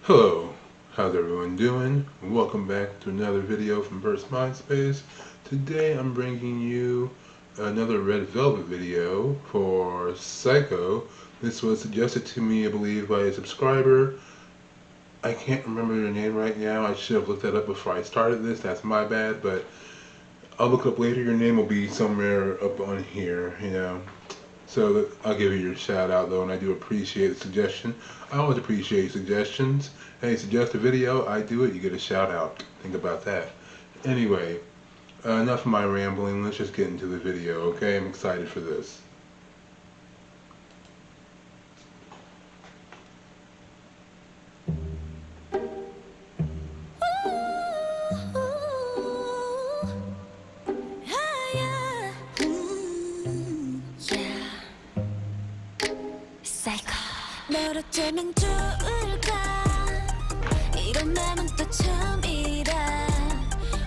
Hello, how's everyone doing? Welcome back to another video from Burst Mindspace. Today I'm bringing you another Red Velvet video for Psycho. This was suggested to me, I believe, by a subscriber. I can't remember your name right now. I should have looked that up before I started this. That's my bad, but I'll look it up later. Your name will be somewhere up on here. So I'll give you your shout out though, and I do appreciate the suggestion. I always appreciate suggestions. Hey, suggest a video, I do it, you get a shout out. Think about that. Anyway, enough of my rambling. Let's just get into the video, okay? I'm excited for this. 널 어쩌면 좋을까 이런 맘은 또 처음이라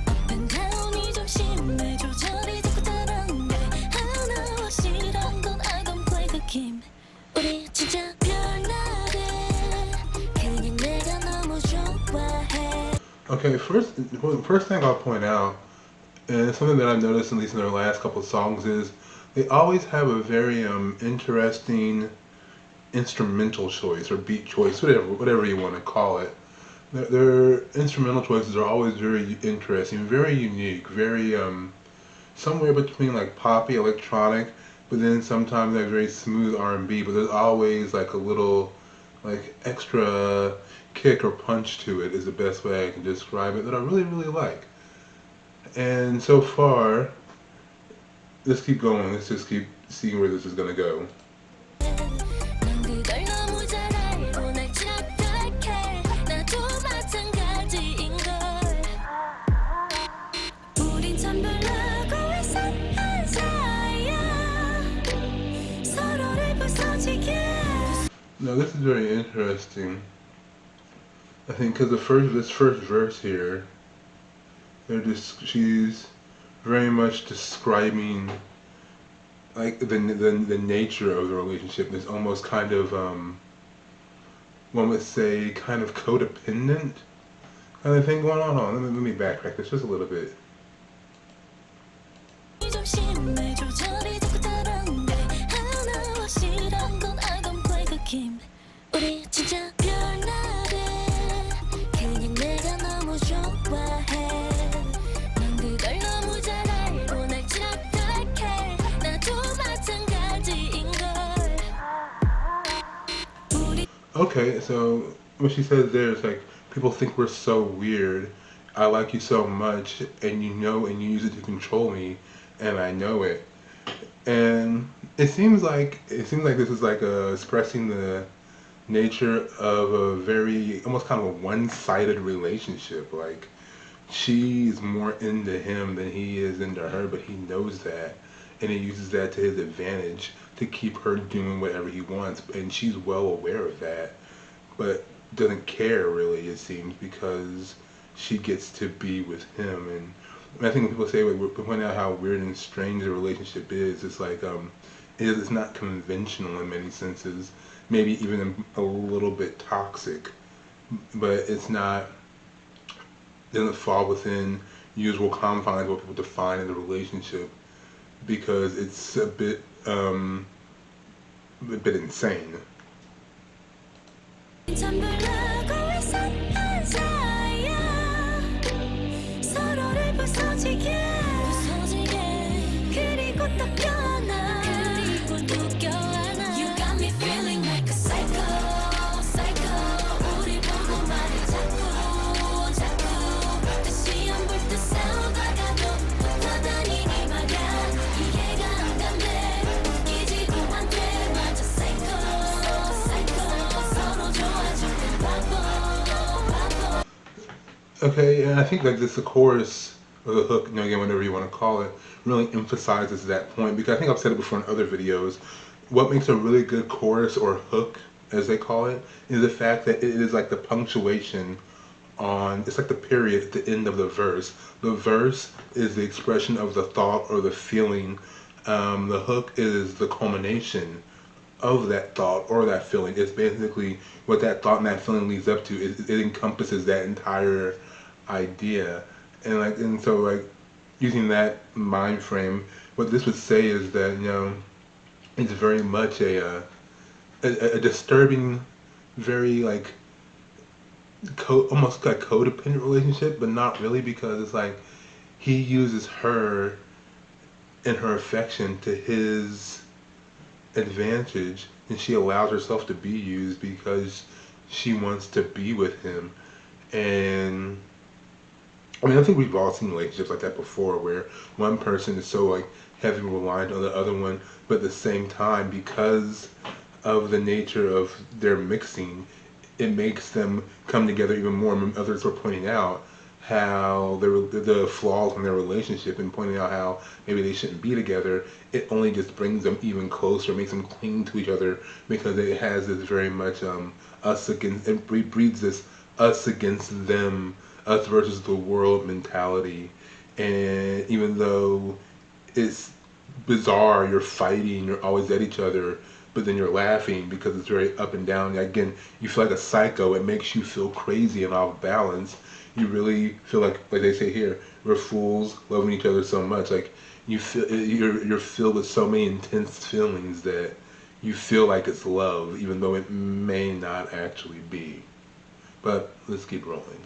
Up and down이 좀 심해 조절이 자꾸 다른데 하나 확실한 건 I don't play the game 우리 진짜 별나래 그냥 내가 너무 좋아해. Okay, first thing I'll point out, and it's something that I've noticed at least in their last couple of songs, is they always have a very interesting instrumental choice or beat choice, whatever you want to call it. Their instrumental choices are always very interesting, very unique, very somewhere between like poppy, electronic, but then sometimes like very smooth R&B. But there's always like a little like extra kick or punch to it is the best way I can describe it, that I really like. And so far, let's keep going. Let's just keep seeing where this is gonna go. Now this is very interesting. I think because this first verse here, she's very much describing like the nature of the relationship. Is almost kind of one would say kind of codependent kind of thing going on. Let me backtrack this just a little bit. Okay, so what she says there is like, people think we're so weird. I like you so much, and you know, and you use it to control me, and I know it. And it seems like this is like expressing the nature of a very almost kind of a one-sided relationship. Like she's more into him than he is into her, but he knows that, and he uses that to his advantage to keep her doing whatever he wants, and she's well aware of that, but doesn't care really, it seems, because she gets to be with him. And I think when people say, we point out how weird and strange the relationship is, it's like it's not conventional in many senses, maybe even a little bit toxic, but it's not, doesn't fall within usual confines of what people define as a relationship, because it's a bit insane. Okay, and I think like this, the chorus or the hook, again, whatever you want to call it, really emphasizes that point, because I think I've said it before in other videos. What makes a really good chorus or hook, as they call it, is the fact that it is like the punctuation on, it's like the period at the end of the verse. The verse is the expression of the thought or the feeling. The hook is the culmination of that thought or that feeling. It's basically what that thought and that feeling leads up to. It encompasses that entire idea, and so using that mind frame, what this would say is that it's very much a disturbing, very almost like codependent relationship, but not really because it's like he uses her and her affection to his advantage, and she allows herself to be used because she wants to be with him. And I mean, I think we've all seen relationships like that before, where one person is so heavily reliant on the other one, but at the same time, because of the nature of their mixing, it makes them come together even more. And others were pointing out how the flaws in their relationship and pointing out how maybe they shouldn't be together. It only just brings them even closer, makes them cling to each other because it has this very much us against. It breeds this us against them, us versus the world mentality. And even though it's bizarre, you're fighting, you're always at each other, but then you're laughing because it's very up and down. Again, you feel like a psycho. It makes you feel crazy and off balance. You really feel like they say here, we're fools loving each other so much. Like you feel you're filled with so many intense feelings that you feel like it's love, even though it may not actually be. But let's keep rolling.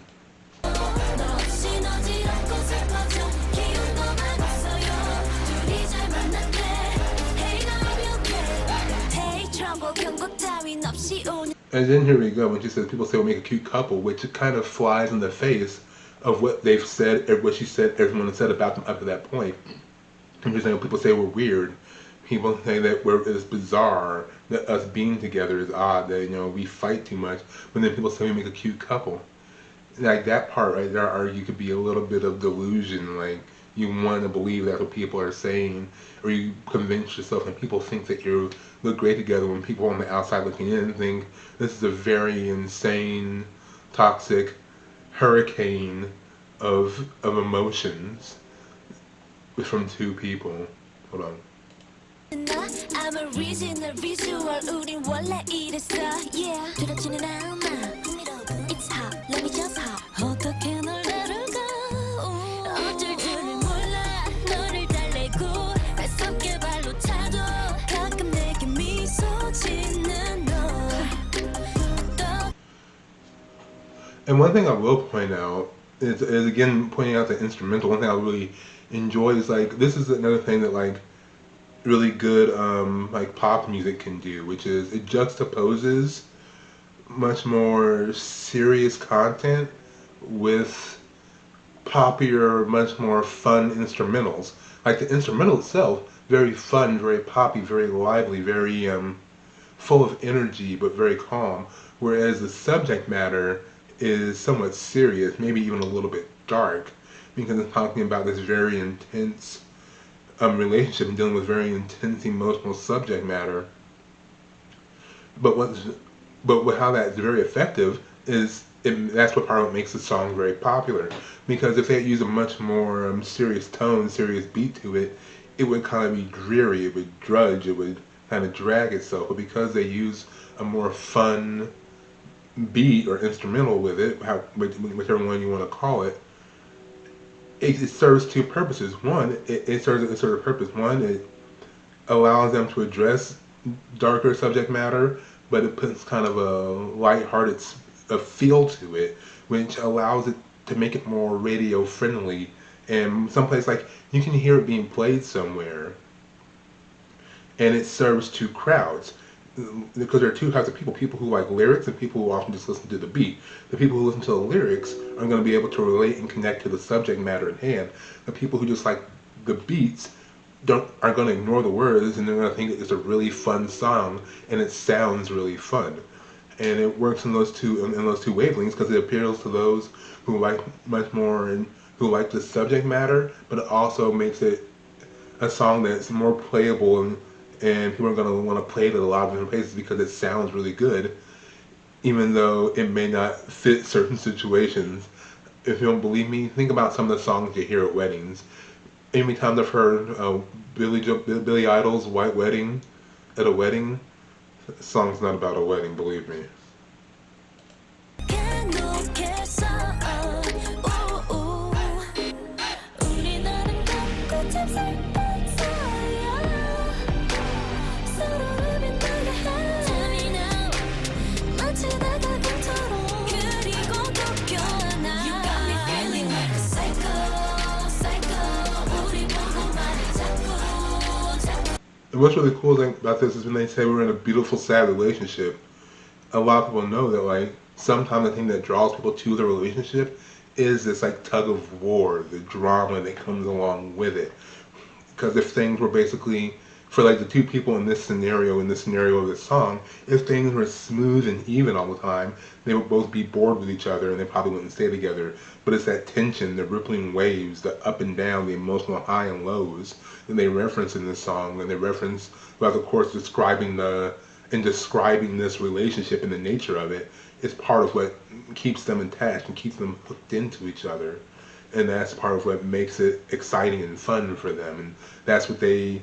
너 없이 어지럽고 슬퍼져 기운도 많았어요 둘이 잘 만났대 Hey now I'm okay Hey trouble 경고 따윈 없이 오늘 And then here we go when she says people say we'll make a cute couple, which it kind of flies in the face of what they've said, or what she said, everyone has said about them up to that point. And she's saying people say we're weird. People say that it's bizarre, that us being together is odd, that we fight too much. But then people say we make a cute couple. Like that part right there, or you could be a little bit of delusion, like you want to believe that's what people are saying, or you convince yourself and people think that you look great together when people on the outside looking in think this is a very insane, toxic hurricane of emotions from two people. Hold on. I'm a original visual 우린 원래 이랬어 Yeah 두렵지는 않아 It's hot, let me just hop 어떻게 널 다룰까 어쩔 줄을 몰라 너를 달래고 발석에 발로 차도 가끔 내게 미소 짓는 너 And one thing I will point out is again pointing out the instrumental. One thing I really enjoy is this is another thing that really good pop music can do, which is it juxtaposes much more serious content with poppier, much more fun instrumentals. Like the instrumental itself, very fun, very poppy, very lively, very full of energy, but very calm. Whereas the subject matter is somewhat serious, maybe even a little bit dark, because it's talking about this very intense relationship and dealing with very intense emotional subject matter. But how that's very effective is that's what part of what makes the song very popular. Because if they use a much more serious tone, serious beat to it, it would kind of be dreary, it would drudge, it would kind of drag itself. But because they use a more fun beat or instrumental with it, whichever one you want to call it, it serves two purposes. One, it serves a purpose. One, it allows them to address darker subject matter, but it puts kind of a lighthearted feel to it, which allows it to make it more radio friendly. And someplace you can hear it being played somewhere, and it serves two crowds. Because there are two types of people who like lyrics and people who often just listen to the beat. The people who listen to the lyrics are going to be able to relate and connect to the subject matter at hand. The people who just like the beats are going to ignore the words, and they're going to think it's a really fun song and it sounds really fun. And it works in those two wavelengths because it appeals to those who like much more and who like the subject matter, but it also makes it a song that's more playable and people are going to want to play it at a lot of different places because it sounds really good, even though it may not fit certain situations. If you don't believe me, think about some of the songs you hear at weddings. Any time I've heard Billy Idol's White Wedding at a wedding, The song's not about a wedding, believe me. 계속해서 우우 우리 나름 걷고 참 살았어요 서로를 빛나게 해 Tell me now 마치 다가감처럼 그리고 또 껴안아 You got me feeling like a psycho psycho 우리 보고 말해 자꾸 And what's really cool about this is when they say we're in a beautiful, sad relationship, a lot of people know that like sometimes the thing that draws people to the relationship is this like tug of war, the drama that comes along with it. Because if things were basically for like the two people in this scenario of this song, if things were smooth and even all the time, they would both be bored with each other and they probably wouldn't stay together. But it's that tension, the rippling waves, the up and down, the emotional high and lows that they reference in this song, and they reference throughout the course describing this relationship and the nature of it is part of what keeps them attached and keeps them hooked into each other. And that's part of what makes it exciting and fun for them. And that's what they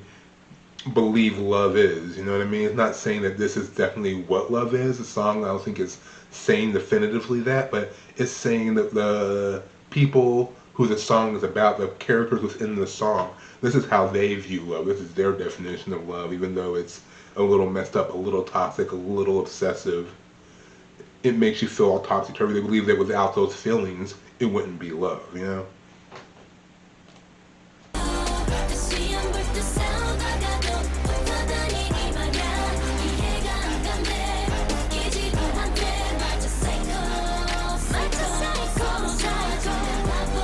believe love is. You know what I mean? It's not saying that this is definitely what love is. The song I don't think is saying definitively that, but it's saying that the people who the song is about, the characters within the song, this is how they view love. This is their definition of love, even though it's a little messed up, a little toxic, a little obsessive. It makes you feel all topsy-turvy. They believe that without those feelings, it wouldn't be love, you know? 다시 한번 또 싸우다가도 붙어다니니 말야 이해가 안 간대 웃기지도 않대 마치 psycho 서로 잘해줘 바보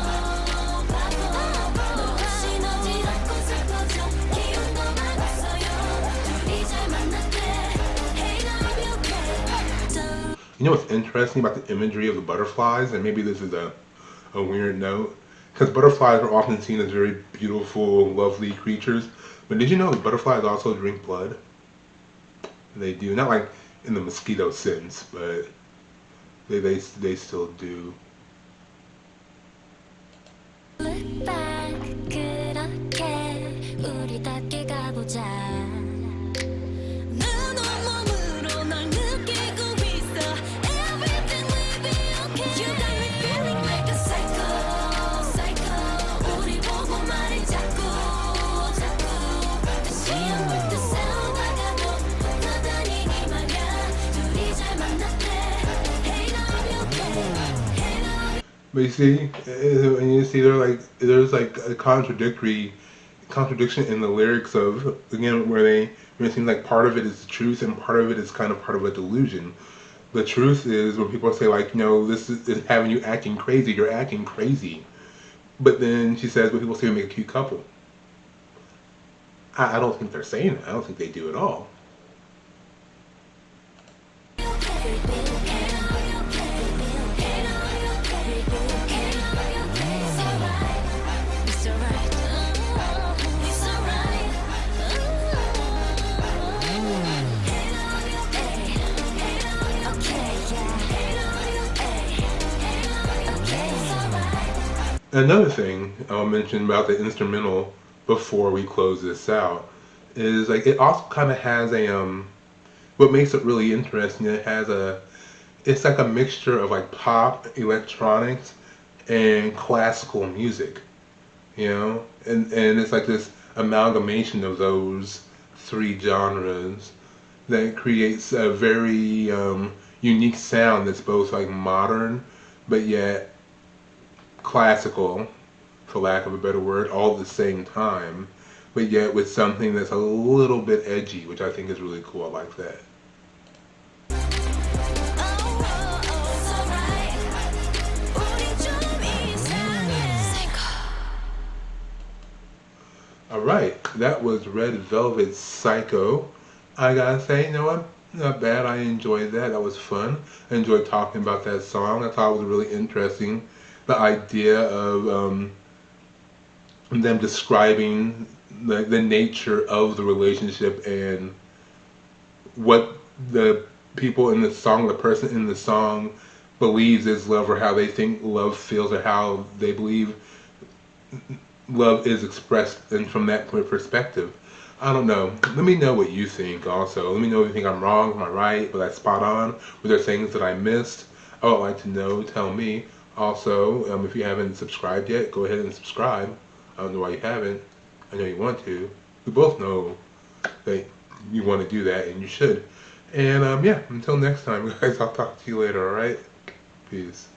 너 없이 너질 않고 슬퍼져 기운도 많았어요 둘이 잘 만났대 Hey love you okay You know what's interesting about the imagery of the butterflies, and maybe this is a weird note, because butterflies are often seen as very beautiful, lovely creatures, but did you know that butterflies also drink blood? They do, not like in the mosquito sense, but they still do. Look back 그렇게 우리답게 가보자 내 온몸으로 널 느끼고 있어 Everything will be okay You got me feeling like a psycho 우리 보고 말해 자꾸 다시 한번 또 싸우다가도 붙어다니니 말야 둘이 잘 만났대 Hey love you okay Hey love But you see, and you see, there's like a contradiction in the lyrics of again where it seems like part of it is the truth and part of it is kind of part of a delusion. The truth is when people say like, this is having you acting crazy, you're acting crazy. But then she says, when people say we make a cute couple. I don't think they're saying that. I don't think they do at all. Another thing I'll mention about the instrumental before we close this out is like it also kind of has what makes it really interesting. It's like a mixture of like pop, electronics, and classical music, and it's like this amalgamation of those three genres that creates a very unique sound that's both like modern but yet classical, for lack of a better word, all at the same time, but yet with something that's a little bit edgy, which I think is really cool. I like that. Alright, that was Red Velvet Psycho. I gotta say, what? Not bad. I enjoyed that. That was fun. I enjoyed talking about that song. I thought it was really interesting. The idea of them describing the nature of the relationship and what the people in the song, the person in the song believes is love, or how they think love feels, or how they believe love is expressed, and from that perspective. I don't know. Let me know what you think also. Let me know if you think I'm wrong, am I right, was I spot on? Were there things that I missed? I would like to know, tell me. Also, if you haven't subscribed yet, go ahead and subscribe. I don't know why you haven't. I know you want to. We both know that you want to do that, and you should. And yeah, until next time, guys, I'll talk to you later, alright? Peace.